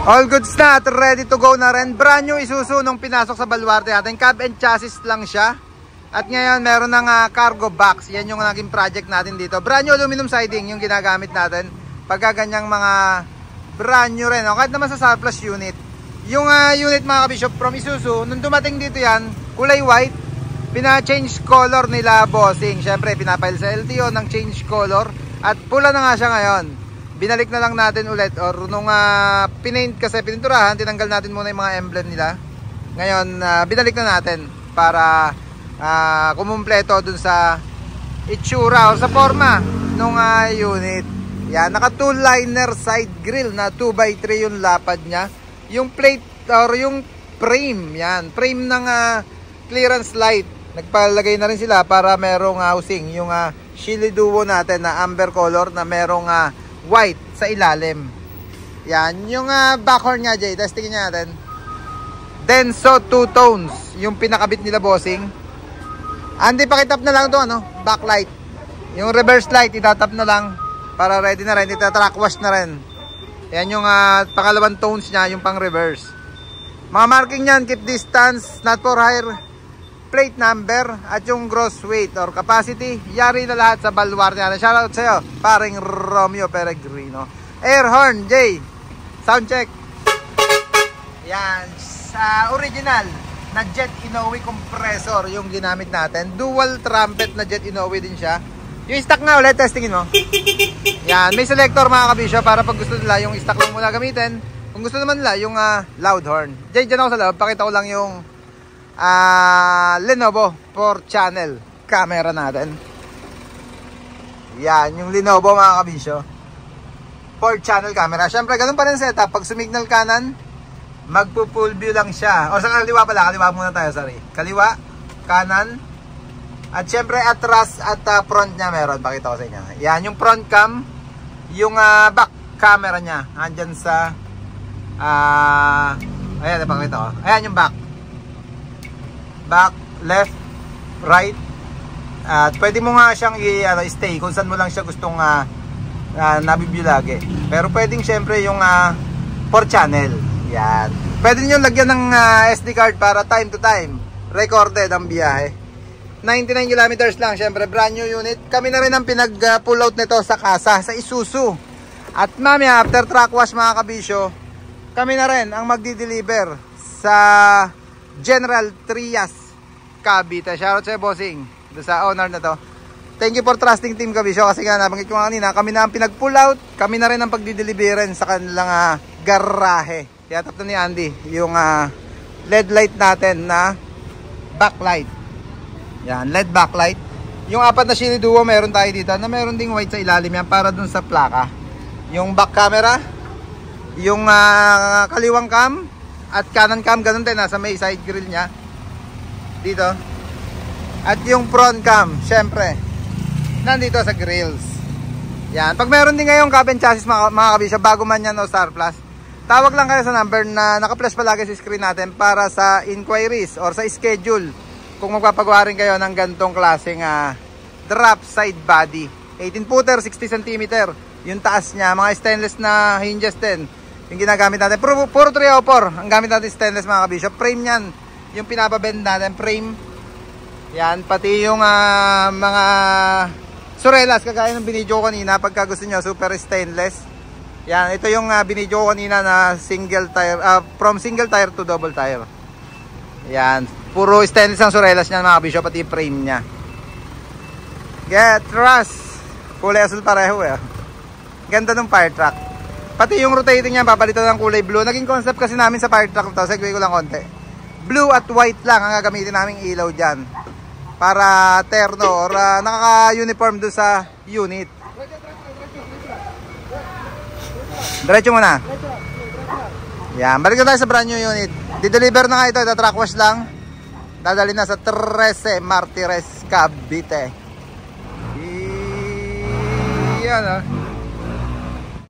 All goods na at ready to go na rin. Brand new Isuzu nung pinasok sa Baluarte natin. Cab and chassis lang siya. At ngayon meron ng cargo box. Yan yung naging project natin dito. Brand new aluminum siding yung ginagamit natin. Pagka ganyang mga brand new rin. O, kahit naman sa surplus unit. Yung unit mga kabishop from Isuzu, nung dumating dito yan, kulay white. Pina-change color nila bossing. Siyempre pinapail sa LTO ng change color. At pula na nga siya ngayon. Binalik na lang natin ulit or nung pinaint kasi pininturahan, tinanggal natin muna yung mga emblem nila. Ngayon, binalik na natin para kumumpleto dun sa itsura o sa forma nung unit. Yan, naka 2-liner side grill na 2x3 yung lapad niya. Yung plate or yung frame, yan, frame ng clearance light. Nagpalagay na rin sila para merong housing. Yung Chili Duo natin na amber color na merong white sa ilalim. Yan, yung backhorn nga Jay, testingin niya natin. Denso 2 tones, yung pinakabit nila bossing. Hindi, pakitap na lang ito, backlight. Yung reverse light, itatap na lang para ready na rin, itatrack wash na rin. Yan yung pangalawang tones niya, yung pang reverse. Mga marking niyan, keep distance, not for hire, plate number, at yung gross weight or capacity, yari na lahat sa Baluarte natin. Shoutout sa'yo, paring Romeo Peregrino. Air horn, Jay. Sound check. Yan, sa original na Jet Inoue compressor yung ginamit natin. Dual trumpet na Jet Inoue din siya. Yung stock nga ulit, testingin mo. Yan, may selector mga kabisyo para pag gusto nila yung stock lang muna gamitin. Kung gusto naman nila yung loud horn. Jay, dyan ako sa loob, pakita ko lang yung Lenovo 4 channel camera natin. Yan yung Lenovo mga kabisyo, 4 channel camera. Syempre ganun pa rin setup. Pag sumignal kanan, magpo full view lang siya. O sa kaliwa pala, kaliwa muna tayo, sorry. Kaliwa, kanan. At syempre atras at front nya meron. Pakita ko sa inyo. Yan yung front cam. Yung back camera nya andyan sa ayan, napakita ko. Ayan yung back, left, right. At pwede mo nga siyang i-stay kung saan mo lang siya gustong nabibigyo lagi. Pero pwedeng syempre yung 4 channel. Yan. Pwede nyo lagyan ng SD card para time to time recorded ang biyahe. 99 kilometers lang. Syempre brand new unit. Kami na rin ang pinag-pull out nito sa kasa, sa Isuzu. At mamaya after track wash mga kabisyo, kami na rin ang magdi-deliver sa General Trias, Cavite. Shoutout sa bossing, doon sa owner na to. Thank you for trusting Team Kabisyo. Kasi nga nabanggit ko kanina, kami na ang pinag-pull out, kami na rin ang pagdideliveran sa kanilang garahe. Kaya tap na ni Andy yung LED light natin na backlight. Yan, LED backlight. Yung apat na Chili Duo meron tayo dito na meron ding white sa ilalim yan para dun sa plaka. Yung back camera, yung kaliwang cam at kanan cam, ganun din, nasa may side grill nya dito. At yung front cam, syempre nandito sa grills. Yan, pag meron din ngayong cab and chassis mga kabisyo, bago man yan o Star Plus, tawag lang kayo sa number na naka-flash palagi sa screen natin para sa inquiries or sa schedule kung magpapagawa rin kayo ng gantong klaseng drop side body. 18 footer, 60 cm yung taas nya, mga stainless na hinges din yung ginagamit natin. Puro 304 ang gamit natin, stainless mga kabisyo. Frame nyan, yung pinapabend natin, frame. Yan, pati yung mga surelas, kagaya ng binidyo ko kanina. Pagka gusto nyo, super stainless. Yan, ito yung binidyo ko kanina na single tire, from single tire to double tire. Yan, puro stainless ang surelas nyan mga kabisyo, pati frame nya. Get rust, kulay asul pareho eh. Ganda ng fire truck. Pati yung rotating niya, papalitan ng kulay blue. Naging concept kasi namin sa fire truck na to, segue ko lang konti. Blue at white lang ang gagamitin naming ilaw dyan para terno or nakaka-uniform doon sa unit. Diretso muna. Yan, balik na tayo sa brand new unit. Di-deliver na nga ito, track wash lang. Dadali na sa 13 Martires, Cavite. Yan